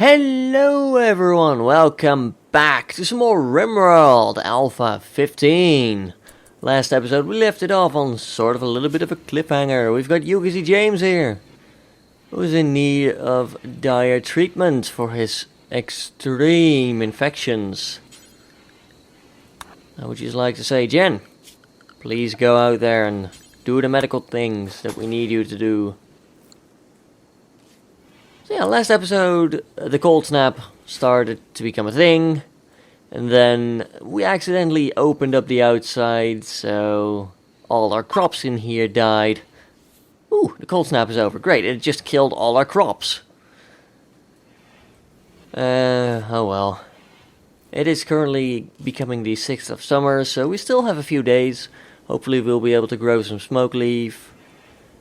Hello everyone, welcome back to some more Rimworld Alpha 15. Last episode we left it off on sort of a little bit of a cliffhanger. We've got UGC James here, who's in need of dire treatment for his extreme infections. I would just like to say, Jen, please go out there and do the medical things that we need you to do. So yeah, last episode, the cold snap started to become a thing, and then we accidentally opened up the outside, so all our crops in here died. Ooh, the cold snap is over. Great, it just killed all our crops. Oh well. It is currently becoming the 6th of summer, so we still have a few days. Hopefully we'll be able to grow some smoke leaf.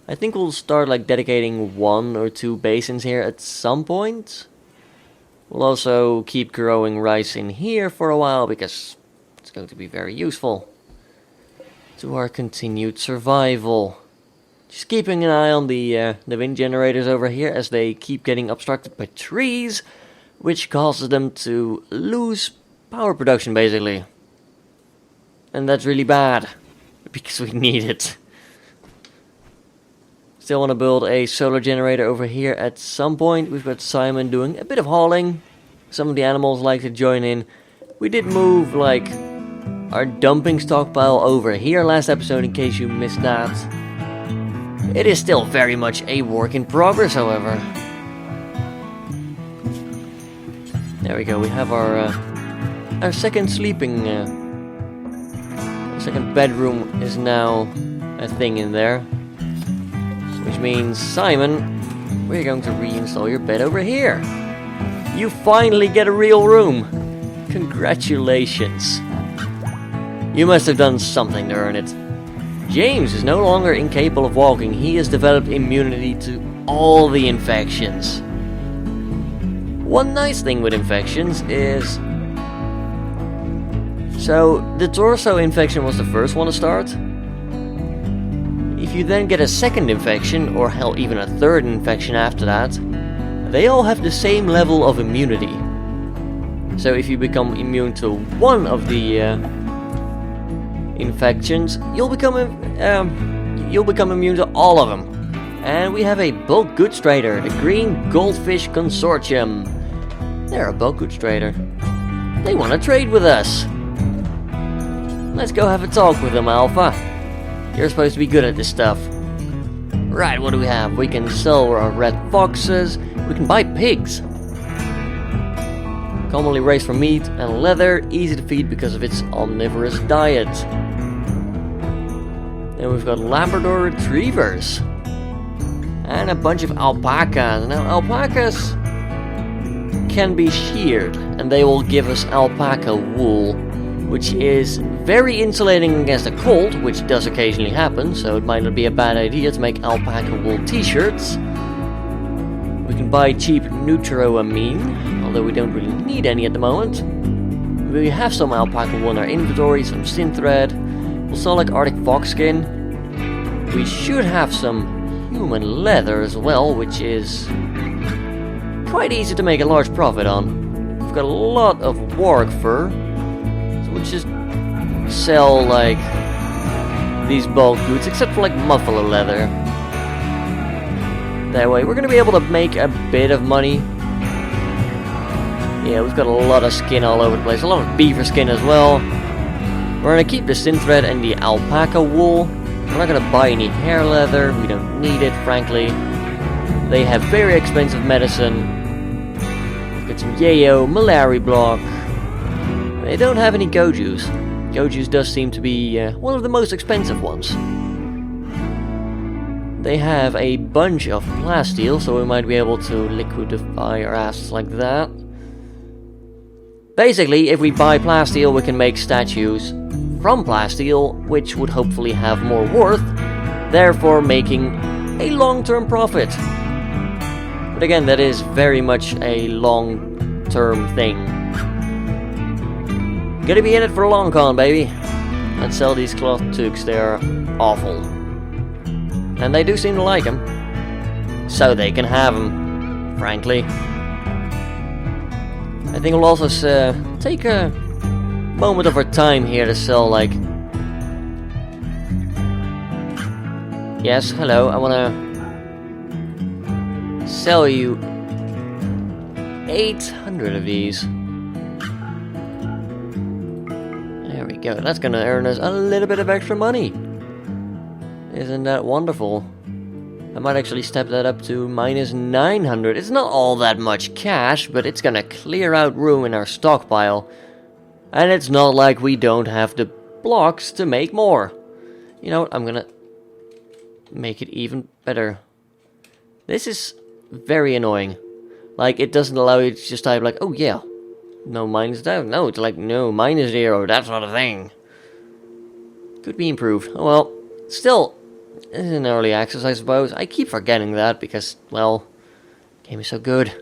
I think we'll start dedicating 1 or 2 basins here at some point. We'll also keep growing rice in here for a while because it's going to be very useful to our continued survival. Just keeping an eye on the wind generators over here as they keep getting obstructed by trees, which causes them to lose power production basically. And that's really bad because we need it. Still want to build a solar generator over here at some point. We've got Simon doing a bit of hauling. Some of the animals like to join in. We did move our dumping stockpile over here last episode in case you missed that. It is still very much a work in progress, however. There we go, we have our second sleeping, second bedroom is now a thing in there. Which means, Simon, we're going to reinstall your bed over here. You finally get a real room. Congratulations. You must have done something to earn it. James is no longer incapable of walking. He has developed immunity to all the infections. One nice thing with infections is... So, the torso infection was the first one to start. If you then get a second infection, or hell, even a third infection after that, they all have the same level of immunity. So if you become immune to one of the infections, you'll become immune to all of them. And we have a bulk goods trader, the Green Goldfish Consortium. They're a bulk goods trader. They want to trade with us. Let's go have a talk with them, Alpha. You're supposed to be good at this stuff. Right, what do we have? We can sell our red foxes. We can buy pigs. Commonly raised for meat and leather. Easy to feed because of its omnivorous diet. Then we've got Labrador retrievers. And a bunch of alpacas. Now, alpacas can be sheared. And they will give us alpaca wool, which is very insulating against the cold, which does occasionally happen, so it might not be a bad idea to make alpaca wool t-shirts. We can buy cheap Nutroamine, although we don't really need any at the moment. We have some alpaca wool in our inventory, some synthread. We'll sell Arctic fox skin. We should have some human leather as well, which is quite easy to make a large profit on. We've got a lot of warg fur. We'll just sell these bulk goods, except for buffalo leather. That way we're going to be able to make a bit of money. Yeah, we've got a lot of skin all over the place, a lot of beaver skin as well. We're going to keep the synthread and the alpaca wool. We're not going to buy any hair leather, we don't need it, frankly. They have very expensive medicine. We've got some yayo, malaria block. They don't have any gojus. Gojus does seem to be one of the most expensive ones. They have a bunch of plasteel, so we might be able to liquidify our asses like that. Basically, if we buy plasteel, we can make statues from plasteel, which would hopefully have more worth, therefore making a long-term profit. But again, that is very much a long-term thing. Gonna be in it for a long con, baby. Let's sell these cloth toques, they're awful. And they do seem to like them. So they can have them, frankly. I think we'll also take a moment of our time here to sell, like... Yes, hello, I wanna sell you 800 of these. There we go, that's gonna earn us a little bit of extra money. Isn't that wonderful? I might actually step that up to minus 900. It's not all that much cash, but it's gonna clear out room in our stockpile. And it's not like we don't have the blocks to make more. You know what, I'm gonna make it even better. This is very annoying. Like, it doesn't allow you to just type like, oh yeah, no minus down. No, it's like, no, minus 0, that's not a thing. Could be improved. Oh well, still, this is an early access, I suppose. I keep forgetting that because, well, the game is so good.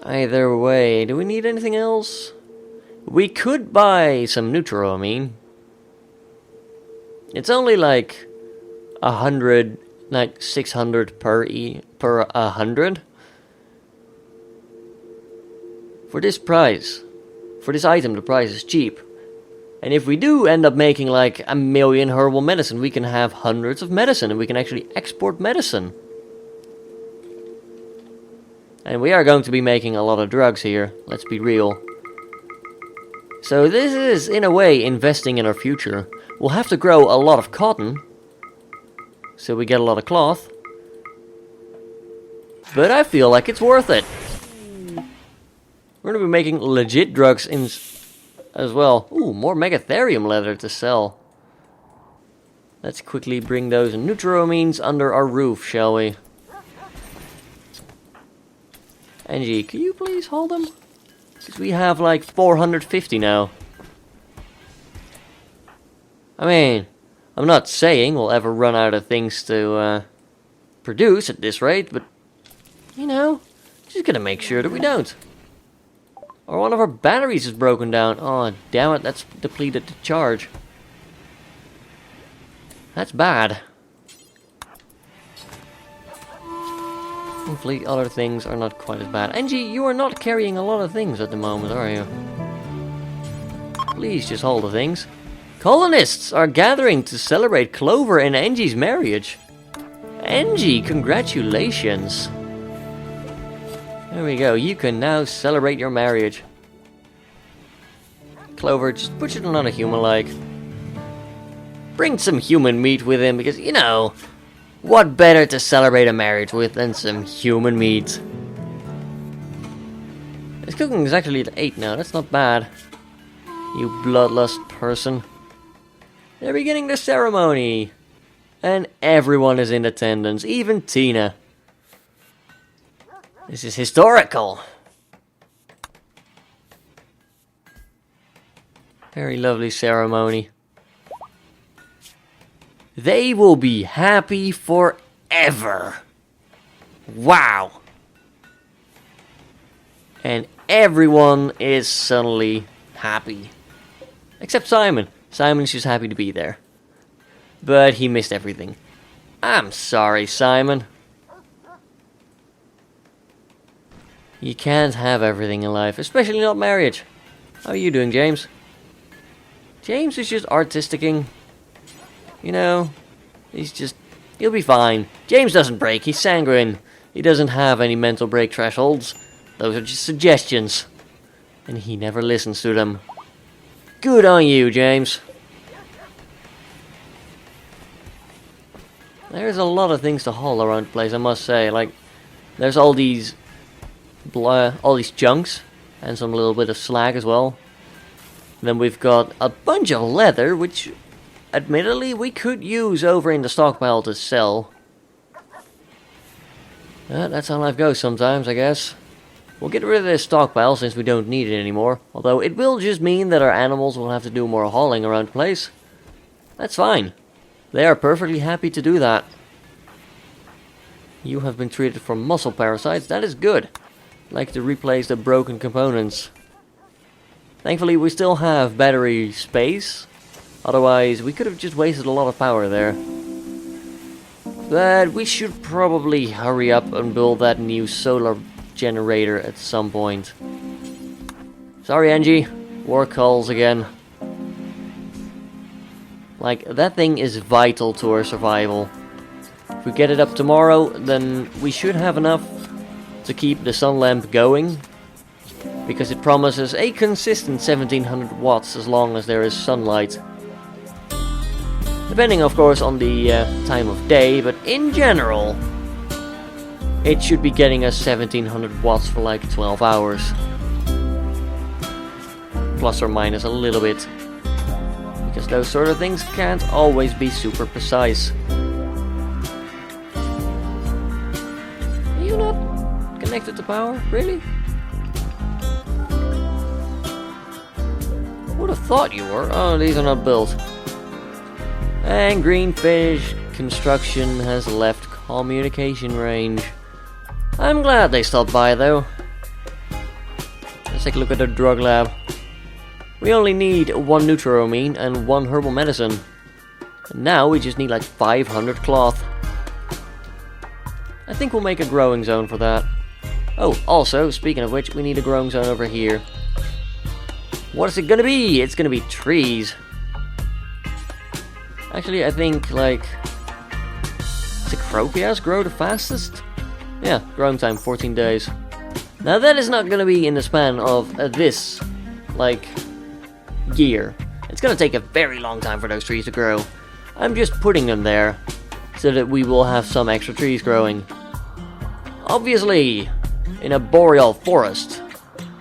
Either way, do we need anything else? We could buy some neutral, I mean. It's only like 100, like 600 per 100. For this price, for this item, the price is cheap. And if we do end up making like 1,000,000 herbal medicine, we can have hundreds of medicine, and we can actually export medicine. And we are going to be making a lot of drugs here, let's be real. So this is, in a way, investing in our future. We'll have to grow a lot of cotton, so we get a lot of cloth. But I feel like it's worth it. We're going to be making legit drugs as well. Ooh, more megatherium leather to sell. Let's quickly bring those neutroamines under our roof, shall we? Angie, can you please hold them? Because we have like 450 now. I mean, I'm not saying we'll ever run out of things to produce at this rate, but, you know, just gotta make sure that we don't. Or one of our batteries is broken down. Oh, damn it, that's depleted the charge. That's bad. Hopefully other things are not quite as bad. Angie, you are not carrying a lot of things at the moment, are you? Please just hold the things. Colonists are gathering to celebrate Clover and Angie's marriage. Angie, congratulations. There we go, you can now celebrate your marriage. Clover, just put it on a human like. Bring some human meat with him, because, you know, what better to celebrate a marriage with than some human meat? His cooking is actually at 8 now, that's not bad. You bloodlust person. They're beginning the ceremony. And everyone is in attendance, even Tina. This is historical. Very lovely ceremony. They will be happy forever. Wow. And everyone is suddenly happy. Except Simon. Simon's just happy to be there. But he missed everything. I'm sorry, Simon. You can't have everything in life, especially not marriage. How are you doing, James? James is just artisticking. You know, he'll be fine. James doesn't break, he's sanguine. He doesn't have any mental break thresholds. Those are just suggestions. And he never listens to them. Good on you, James. There's a lot of things to haul around the place, I must say. Like, there's all these chunks and some little bit of slag as well. Then we've got a bunch of leather, which, admittedly, we could use over in the stockpile to sell. That's how life goes sometimes, I guess. We'll get rid of this stockpile since we don't need it anymore. Although it will just mean that our animals will have to do more hauling around the place. That's fine. They are perfectly happy to do that. You have been treated for muscle parasites. That is good. Like to replace the broken components. Thankfully we still have battery space. Otherwise we could have just wasted a lot of power there. But we should probably hurry up and build that new solar generator at some point. Sorry, Angie. War calls again. Like, that thing is vital to our survival. If we get it up tomorrow, then we should have enough to keep the sun lamp going. Because it promises a consistent 1700 watts as long as there is sunlight. Depending, of course, on the time of day, but in general, it should be getting us 1700 watts for like 12 hours. Plus or minus a little bit. Because those sort of things can't always be super precise. Are you not connected to power? Really? Would have thought you were. Oh, these are not built. And Greenfish Construction has left communication range. I'm glad they stopped by though. Let's take a look at the drug lab. We only need 1 Neutroamine and 1 herbal medicine. And now we just need like 500 cloth. I think we'll make a growing zone for that. Oh, also, speaking of which, we need a growing zone over here. What is it gonna be? It's gonna be trees. Actually, I think, like... Cecropias grow the fastest? Yeah, growing time, 14 days. Now that is not gonna be in the span of this, like... year. It's gonna take a very long time for those trees to grow. I'm just putting them there so that we will have some extra trees growing. Obviously, in a boreal forest,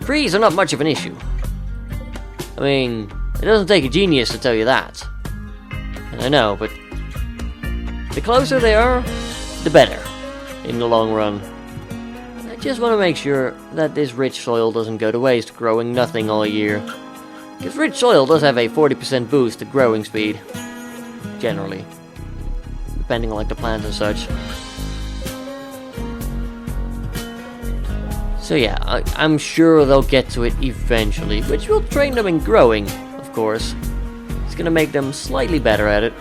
trees are not much of an issue. I mean, it doesn't take a genius to tell you that. And I know, but the closer they are, the better in the long run. I just want to make sure that this rich soil doesn't go to waste, growing nothing all year. Because rich soil does have a 40% boost to growing speed. Generally. Depending on like the plants and such. So yeah, I'm sure they'll get to it eventually. Which will train them in growing, of course. It's gonna make them slightly better at it.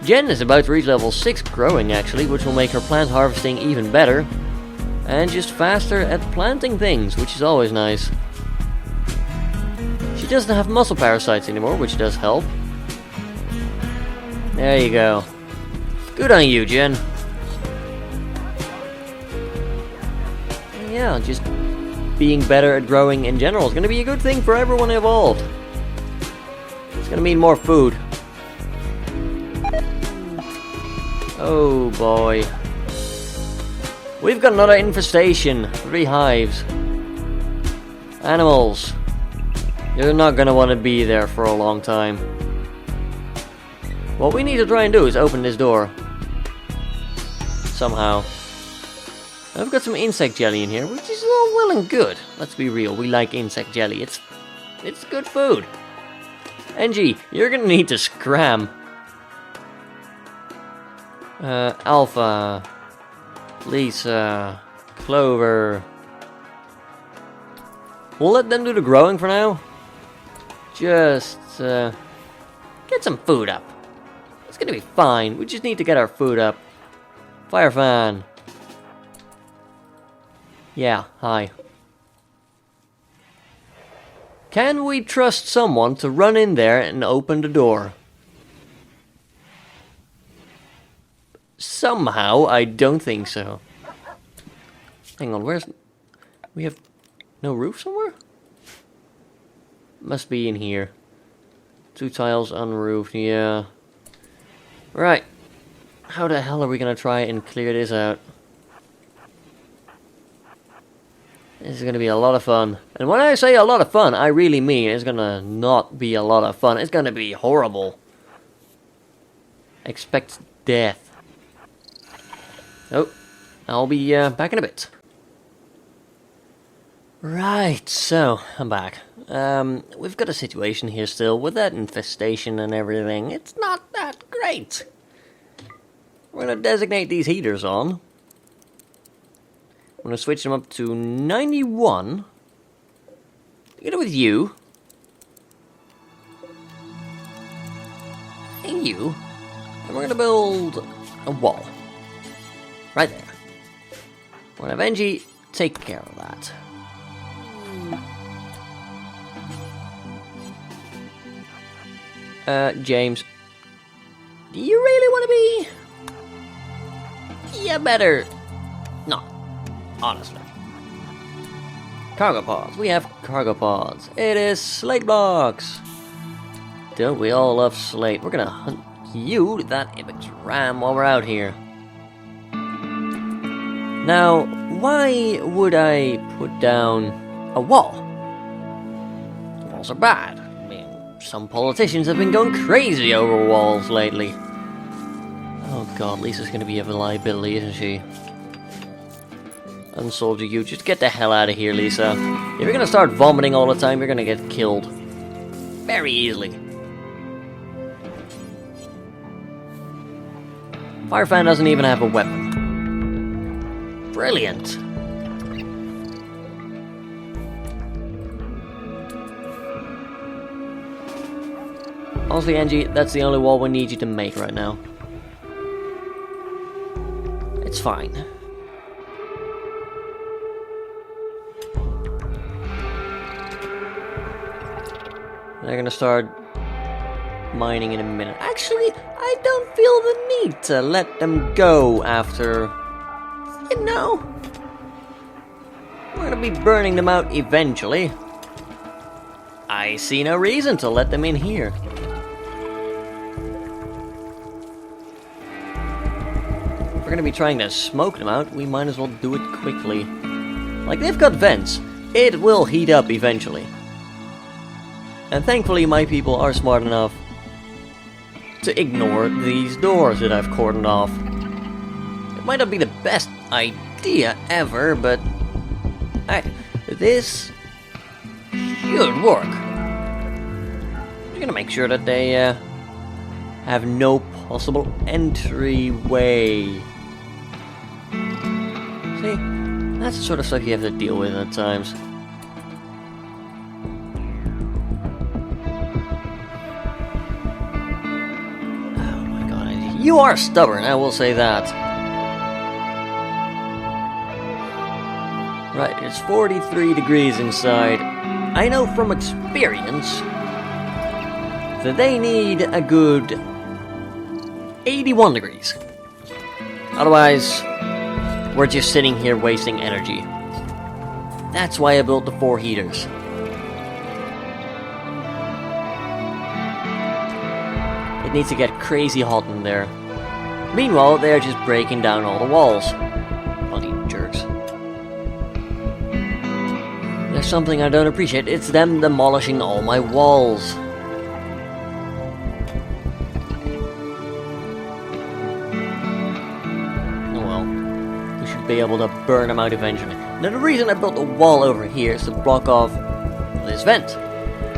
Jen is about to reach level 6 growing actually, which will make her plant harvesting even better. And just faster at planting things, which is always nice. She doesn't have muscle parasites anymore, which does help. There you go. Good on you, Jen. Yeah, just being better at growing in general is going to be a good thing for everyone involved. It's going to mean more food. Oh boy. We've got another infestation. 3 hives. Animals. You're not going to want to be there for a long time. What we need to try and do is open this door. Somehow. I've got some insect jelly in here, which is all well and good. Let's be real, we like insect jelly. It's good food. Angie, you're going to need to scram. Alpha. Lisa. Clover. We'll let them do the growing for now. Just, get some food up. It's gonna be fine. We just need to get our food up. Firefan. Yeah, hi. Can we trust someone to run in there and open the door? Somehow, I don't think so. Hang on, where's... We have no roof somewhere? Must be in here. 2 tiles unroofed, yeah. Right. How the hell are we gonna try and clear this out? This is gonna be a lot of fun. And when I say a lot of fun, I really mean it's gonna not be a lot of fun. It's gonna be horrible. Expect death. Oh, I'll be back in a bit. Right, so, I'm back. We've got a situation here still with that infestation and everything. It's not that great. We're gonna designate these heaters on. I'm gonna switch them up to 91. Get it with you. And you. And we're gonna build a wall. Right there. We're gonna have Angie take care of that. James. Do you really want to be? You better not. Honestly. Cargo pods. We have cargo pods. It is slate blocks. Don't we all love slate? We're gonna hunt you, that image ram, while we're out here. Now, why would I put down a wall? Walls are bad. I mean, some politicians have been going crazy over walls lately. Oh god, Lisa's gonna be a liability, isn't she? Unsoldier you, just get the hell out of here, Lisa. If you're gonna start vomiting all the time, you're gonna get killed. Very easily. Firefan doesn't even have a weapon. Brilliant. Honestly, Angie, that's the only wall we need you to make right now. It's fine. They're gonna start mining in a minute. Actually, I don't feel the need to let them go after... You know... We're gonna be burning them out eventually. I see no reason to let them in here. If we're gonna be trying to smoke them out, we might as well do it quickly. Like, they've got vents. It will heat up eventually. And thankfully my people are smart enough to ignore these doors that I've cordoned off. It might not be the best idea ever, but this should work. I'm gonna make sure that they have no possible entryway. See, that's the sort of stuff you have to deal with at times. You are stubborn, I will say that. Right, it's 43 degrees inside. I know from experience that they need a good 81 degrees. Otherwise, we're just sitting here wasting energy. That's why I built the 4 heaters. It needs to get crazy hot in there. Meanwhile, they're just breaking down all the walls. Bloody jerks. There's something I don't appreciate. It's them demolishing all my walls. Oh well. We should be able to burn them out eventually. Now the reason I built the wall over here is to block off this vent.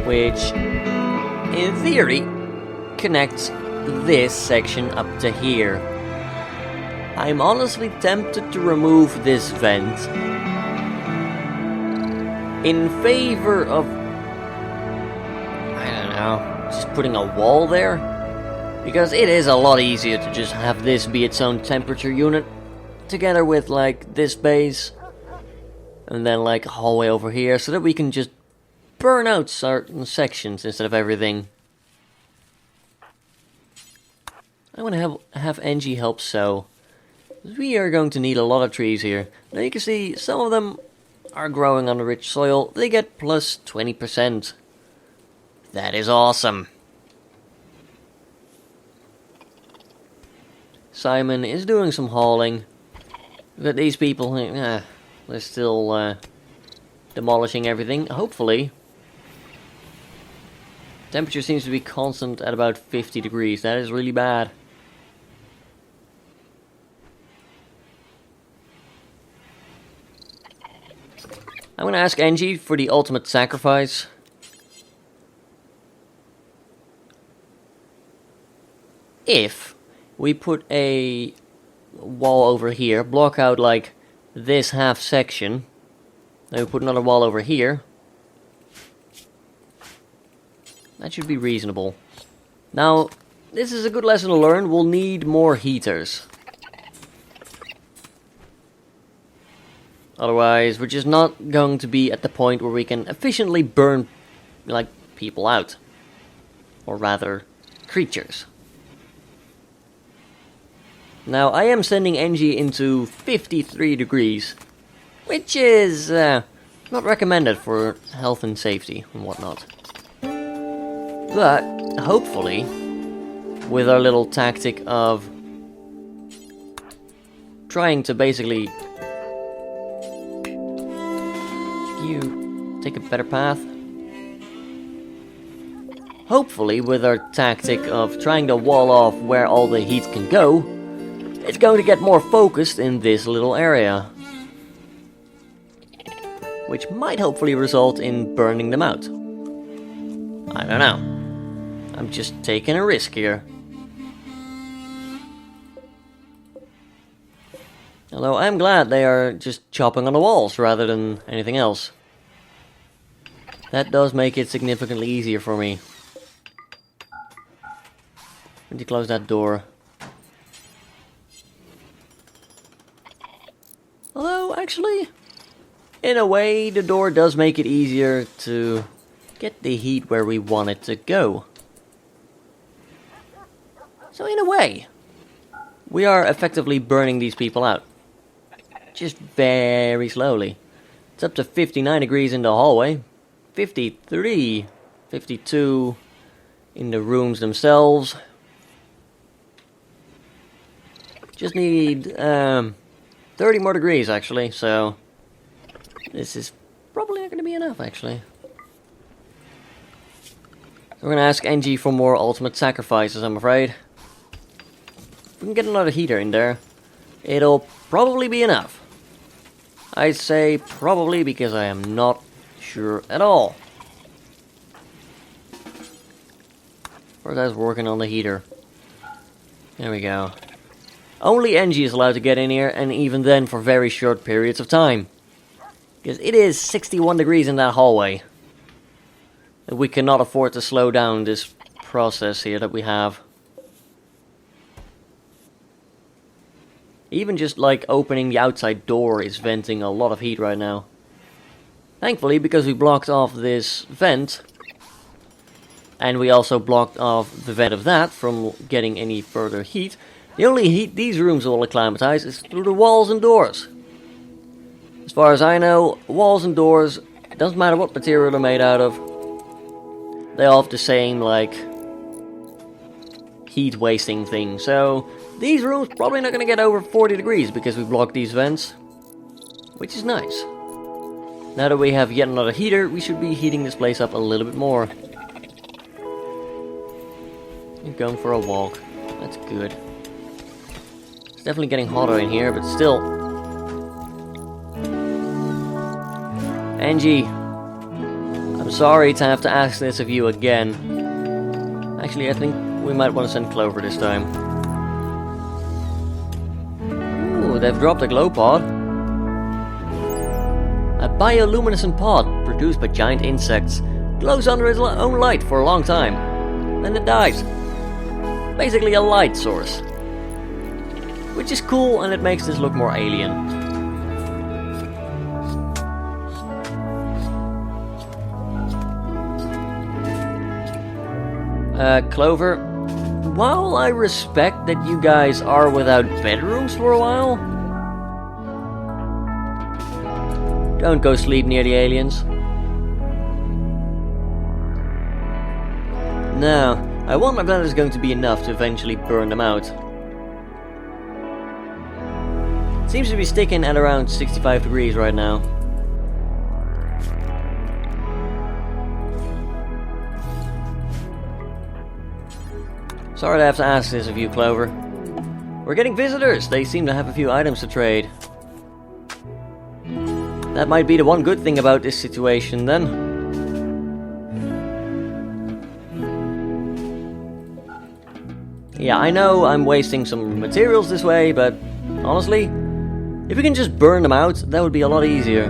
Which, in theory, connects this section up to here. I'm honestly tempted to remove this vent in favor of, I don't know, just putting a wall there, because it is a lot easier to just have this be its own temperature unit together with like this base and then like a hallway over here, so that we can just burn out certain sections instead of everything. I want to have Angie help sow. We are going to need a lot of trees here. Now you can see some of them are growing on the rich soil. They get plus 20%. That is awesome. Simon is doing some hauling. But these people, they're still demolishing everything. Hopefully. Temperature seems to be constant at about 50 degrees. That is really bad. I'm going to ask Angie for the ultimate sacrifice. If we put a wall over here, block out like this half section, then we put another wall over here, that should be reasonable. Now, this is a good lesson to learn. We'll need more heaters. Otherwise, we're just not going to be at the point where we can efficiently burn, like, people out. Or rather, creatures. Now, I am sending NG into 53 degrees, which is not recommended for health and safety and whatnot. But, hopefully, with our little tactic of trying to basically... You take a better path? Hopefully, with our tactic of trying to wall off where all the heat can go, it's going to get more focused in this little area. Which might hopefully result in burning them out. I don't know. I'm just taking a risk here. Although I'm glad they are just chopping on the walls rather than anything else. That does make it significantly easier for me. When you close that door. Although, actually, in a way, the door does make it easier to get the heat where we want it to go. So in a way, we are effectively burning these people out. Just very slowly. It's up to 59 degrees in the hallway. 53, 52 in the rooms themselves. Just need 30 more degrees actually, so this is probably not going to be enough actually. So we're going to ask NG for more ultimate sacrifices, I'm afraid. If we can get another heater in there, it'll probably be enough. I say probably because I am not sure at all. First I was working on the heater. There we go. Only NG is allowed to get in here, and even then for very short periods of time. Because it is 61 degrees in that hallway. And we cannot afford to slow down this process here that we have. Even just like opening the outside door is venting a lot of heat right now. Thankfully, because we blocked off this vent, and we also blocked off the vent of that from getting any further heat, the only heat these rooms will acclimatize is through the walls and doors. As far as I know, walls and doors, doesn't matter what material they're made out of, they all have the same, like, heat wasting thing. So, these rooms probably not going to get over 40 degrees because we blocked these vents. Which is nice. Now that we have yet another heater, we should be heating this place up a little bit more. You're going for a walk. That's good. It's definitely getting hotter in here, but still. Angie, I'm sorry to have to ask this of you again. Actually, I think we might want to send Clover this time. Ooh, they've dropped a glow pod. A bioluminescent pod produced by giant insects glows under its own light for a long time. Then it dies. Basically a light source. Which is cool, and it makes this look more alien. Clover, while I respect that you guys are without bedrooms for a while, don't go sleep near the aliens. No, I wonder if that is going to be enough to eventually burn them out. It seems to be sticking at around 65 degrees right now. Sorry to have to ask this of you, Clover. We're getting visitors! They seem to have a few items to trade. That might be the one good thing about this situation, then. Yeah, I know I'm wasting some materials this way, but honestly, if we can just burn them out, that would be a lot easier.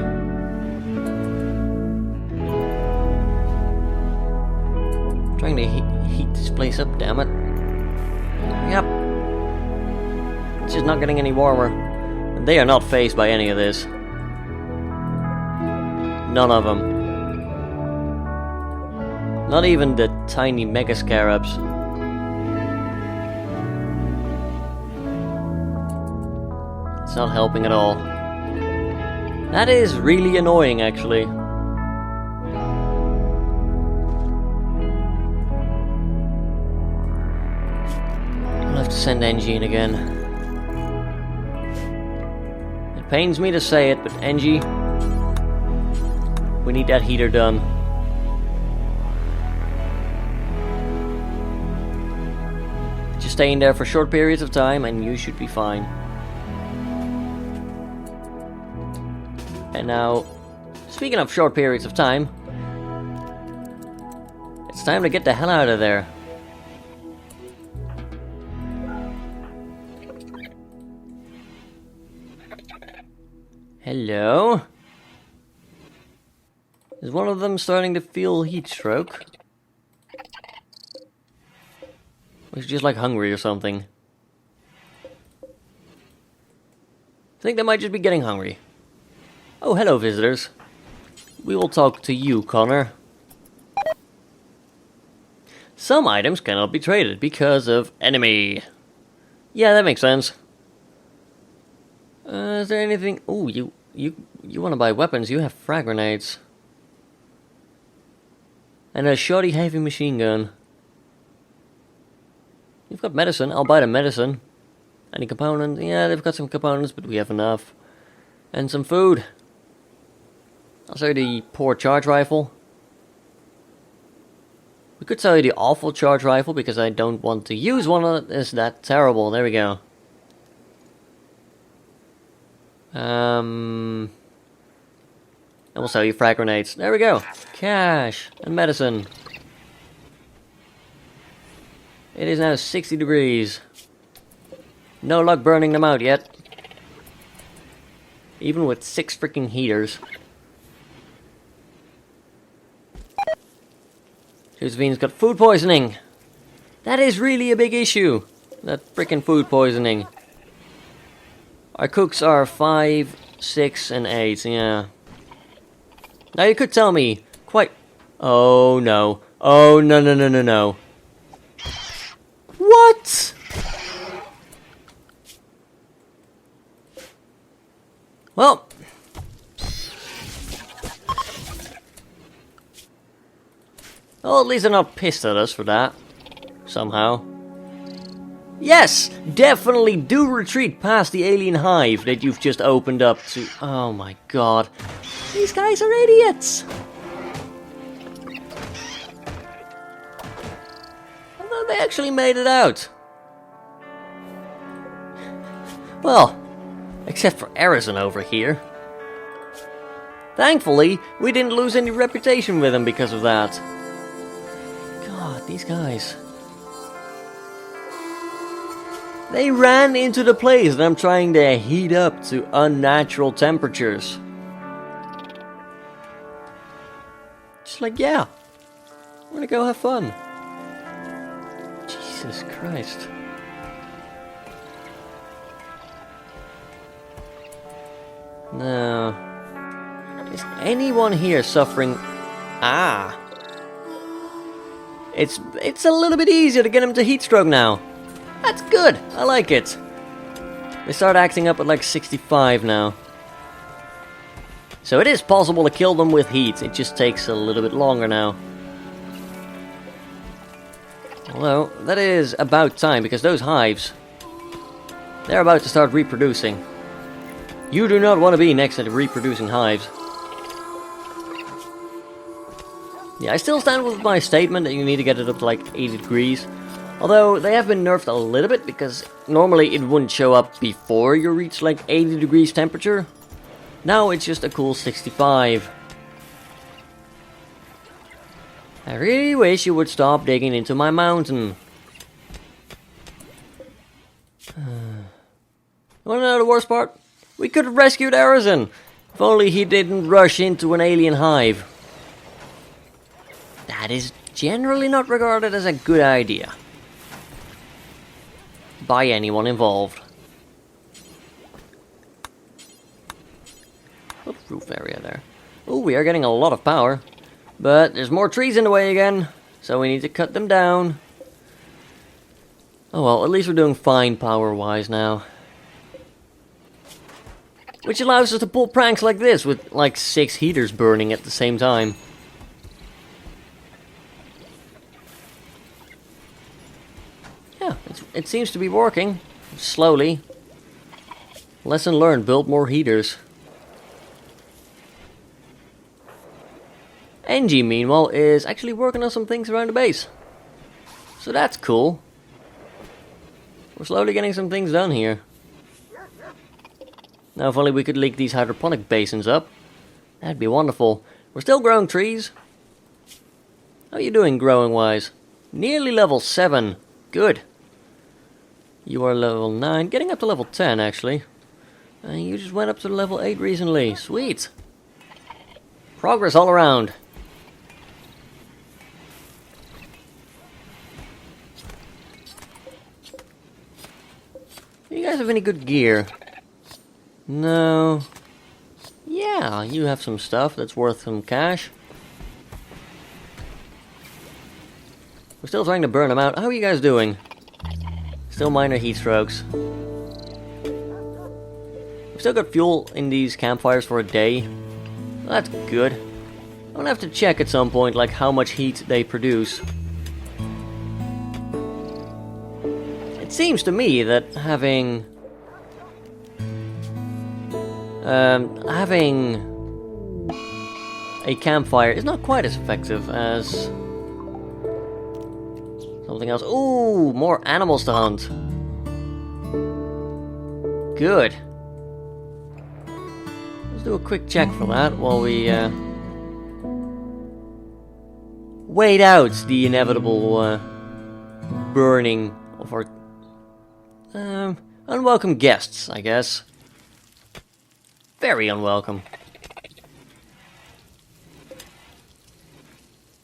I'm trying to heat this place up, damn it. Yep. It's just not getting any warmer. And they are not fazed by any of this. None of them. Not even the tiny mega scarabs. It's not helping at all. That is really annoying, actually. I'll have to send Engie in again. It pains me to say it, but Engie, we need that heater done. Just stay in there for short periods of time and you should be fine. And now, speaking of short periods of time, it's time to get the hell out of there. Hello? Is one of them starting to feel heat stroke? Or is he just like hungry or something? I think they might just be getting hungry. Oh, hello visitors. We will talk to you, Connor. Some items cannot be traded because of enemy. Yeah, that makes sense. Is there anything... Oh, you want to buy weapons? You have frag grenades. And a shoddy heavy machine gun. You've got medicine. I'll buy the medicine. Any component? Yeah, they've got some components, but we have enough. And some food. I'll sell you the poor charge rifle. We could sell you the awful charge rifle because I don't want to use one that is that terrible. There we go. And we'll sell you frag grenades. There we go. Cash and medicine. It is now 60 degrees. No luck burning them out yet. Even with 6 freaking heaters. Josephine's got food poisoning. That is really a big issue. That freaking food poisoning. Our cooks are 5, 6, and 8, yeah. Now you could tell me, quite... Oh no. Oh no no no no no. What? Well... Well, at least they're not pissed at us for that. Somehow. Yes! Definitely do retreat past the alien hive that you've just opened up to... Oh my god. These guys are idiots! I thought they actually made it out. Well, except for Arisen over here. Thankfully, we didn't lose any reputation with him because of that. God, these guys... They ran into the place that I'm trying to heat up to unnatural temperatures. Just like, yeah, we're gonna go have fun. Jesus Christ. Now, is anyone here suffering? Ah. It's a little bit easier to get him to heat stroke now. That's good. I like it. They start acting up at like 65 now. So it is possible to kill them with heat. It just takes a little bit longer now. Although, that is about time because those hives, they're about to start reproducing. You do not want to be next to the reproducing hives. Yeah, I still stand with my statement that you need to get it up to like 80 degrees. Although, they have been nerfed a little bit, because normally it wouldn't show up before you reach like 80 degrees temperature. Now it's just a cool 65. I really wish you would stop digging into my mountain. You wanna know the worst part? We could have rescued Arisen, if only he didn't rush into an alien hive. That is generally not regarded as a good idea. By anyone involved. What roof area there? Oh, we are getting a lot of power. But there's more trees in the way again, so we need to cut them down. Oh well, at least we're doing fine power-wise now. Which allows us to pull pranks like this, with like 6 heaters burning at the same time. Yeah, it seems to be working. Slowly. Lesson learned, build more heaters. Engie, meanwhile, is actually working on some things around the base. So that's cool. We're slowly getting some things done here. Now if only we could link these hydroponic basins up. That'd be wonderful. We're still growing trees. How are you doing growing wise? Nearly level 7. Good. You are level 9. Getting up to level 10 actually. And you just went up to level 8 recently. Sweet. Progress all around. Do you guys have any good gear? No. Yeah, you have some stuff that's worth some cash. We're still trying to burn them out. How are you guys doing? Still minor heat strokes. We've still got fuel in these campfires for a day. Well, that's good. I'm gonna have to check at some point, like, how much heat they produce. It seems to me that having a campfire is not quite as effective as something else. Ooh, more animals to hunt. Good. Let's do a quick check for that while we wait out the inevitable burning of our unwelcome guests, I guess. Very unwelcome.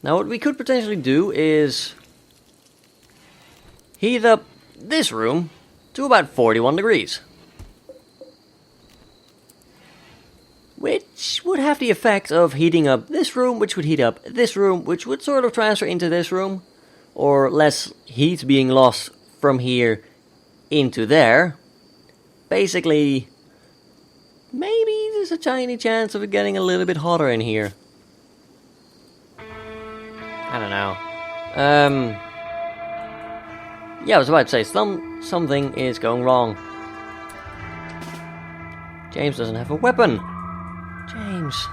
Now what we could potentially do is heat up this room to about 41 degrees. Which would have the effect of heating up this room, which would heat up this room, which would sort of transfer into this room. Or less heat being lost from here into there. Basically, maybe there's a tiny chance of it getting a little bit hotter in here. I don't know. Yeah, I was about to say, something is going wrong. James doesn't have a weapon. James.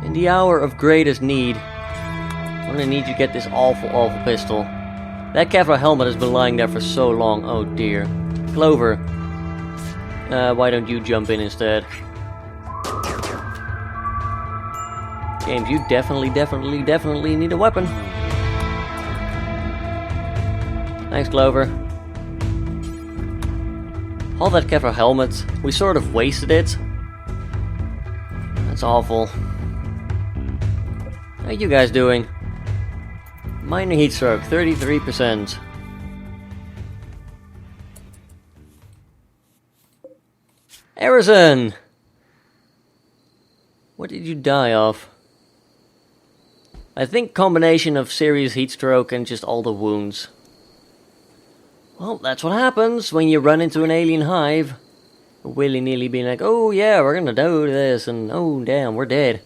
In the hour of greatest need, I'm gonna need you to get this awful, awful pistol. That Kevlar helmet has been lying there for so long. Oh dear. Clover. Why don't you jump in instead? James, you definitely need a weapon. Thanks, Clover. All that Kevlar helmet, we sort of wasted it. That's awful. How are you guys doing? Minor heat stroke, 33%. Harrison! What did you die of? I think combination of serious heat stroke and just all the wounds. Well, that's what happens when you run into an alien hive. Willy-nilly being like, oh yeah, we're gonna do this, and oh damn, we're dead.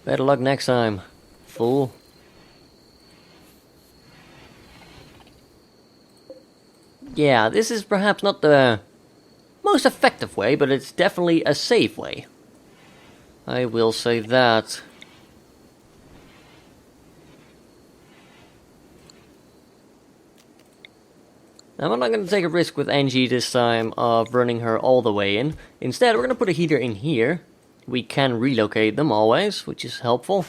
Better luck next time, fool. Yeah, this is perhaps not the most effective way, but it's definitely a safe way. I will say that. Now, I'm not going to take a risk with Angie this time of running her all the way in. Instead, we're going to put a heater in here. We can relocate them always, which is helpful.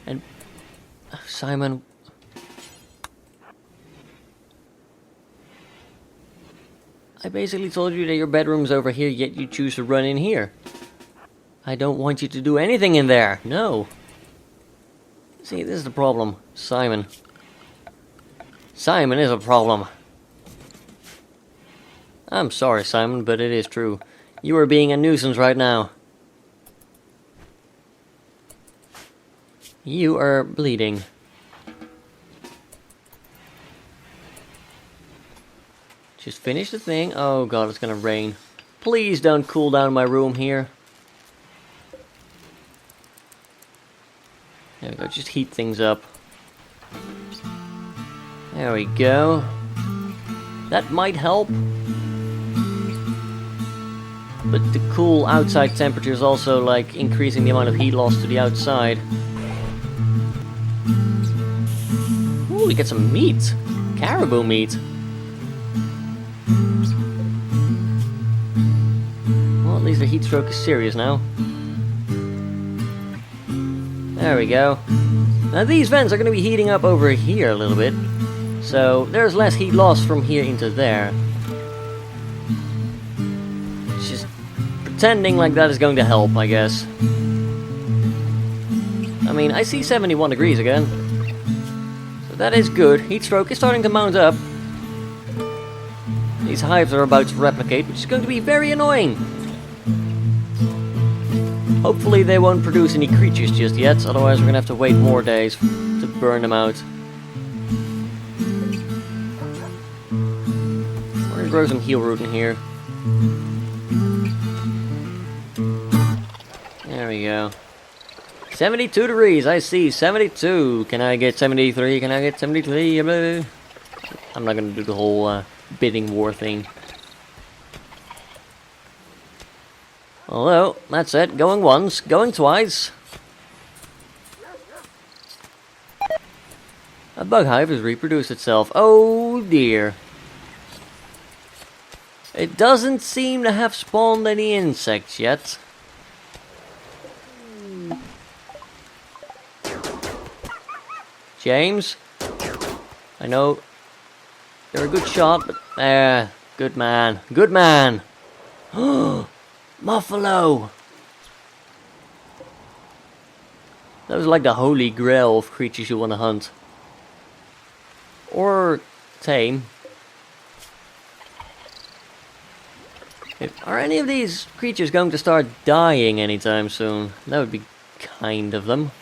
And Simon, I basically told you that your bedroom's over here, yet you choose to run in here. I don't want you to do anything in there. No. See, this is the problem. Simon. Simon is a problem. I'm sorry, Simon, but it is true. You are being a nuisance right now. You are bleeding. Just finish the thing. Oh god, it's gonna rain. Please don't cool down my room here. There we go, just heat things up. There we go. That might help. But the cool outside temperature is also like increasing the amount of heat loss to the outside. Ooh, we get some meat. Caribou meat. Well, at least the heat stroke is serious now. There we go. Now these vents are going to be heating up over here a little bit. So there's less heat loss from here into there. Just pretending like that is going to help, I guess. I mean, I see 71 degrees again. So that is good. Heat stroke is starting to mount up. These hives are about to replicate, which is going to be very annoying. Hopefully they won't produce any creatures just yet, otherwise we're going to have to wait more days to burn them out. We're going to grow some heal root in here. There we go. 72 degrees, I see, 72. Can I get 73? Can I get 73? I'm not going to do the whole bidding war thing. Although, that's it. Going once, going twice. A bug hive has reproduced itself. Oh dear. It doesn't seem to have spawned any insects yet. James? I know you're a good shot, but good man. Good man. Muffalo! Those are like the holy grail of creatures you want to hunt. Or tame. Are any of these creatures going to start dying anytime soon? That would be kind of them.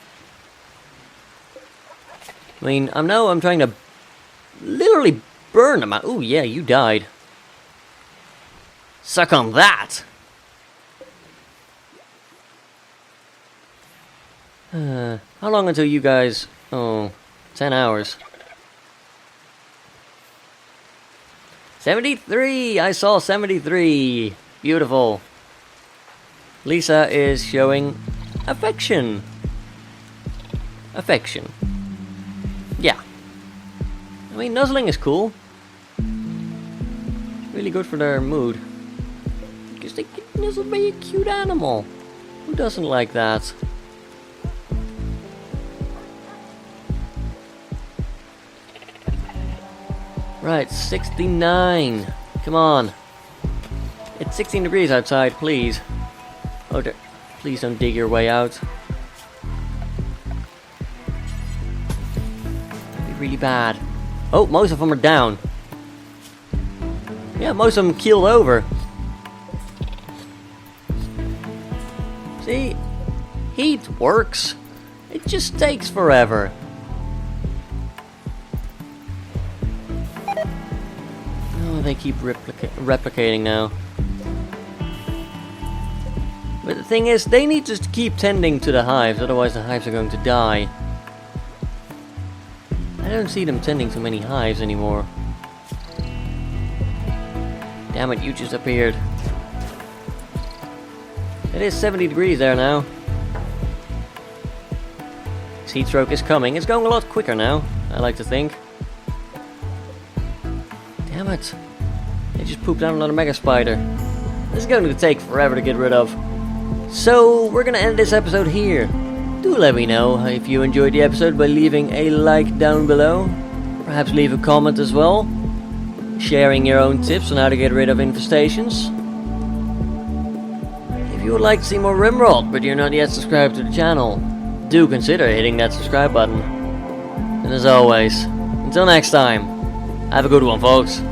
I mean, I know I'm trying to literally burn them out. Ooh, yeah, you died. Suck on that! How long until you guys... Oh, 10 hours. 73! I saw 73! Beautiful. Lisa is showing affection. Affection. Yeah. I mean, nuzzling is cool. Really good for their mood. Because they get nuzzled by a cute animal. Who doesn't like that? Right, 69. Come on. It's 16 degrees outside, please. Oh, please don't dig your way out. That'd be really bad. Oh, most of them are down. Yeah, most of them keeled over. See? Heat works. It just takes forever. They keep replicating now. But the thing is, they need to keep tending to the hives, otherwise the hives are going to die. I don't see them tending to many hives anymore. Damn it, you just appeared. It is 70 degrees there now. This heat stroke is coming. It's going a lot quicker now, I like to think. Damn it. They just pooped out another mega spider. This is going to take forever to get rid of. So, we're going to end this episode here. Do let me know if you enjoyed the episode by leaving a like down below. Perhaps leave a comment as well. Sharing your own tips on how to get rid of infestations. If you would like to see more Rimworld, but you're not yet subscribed to the channel, do consider hitting that subscribe button. And as always, until next time, have a good one, folks.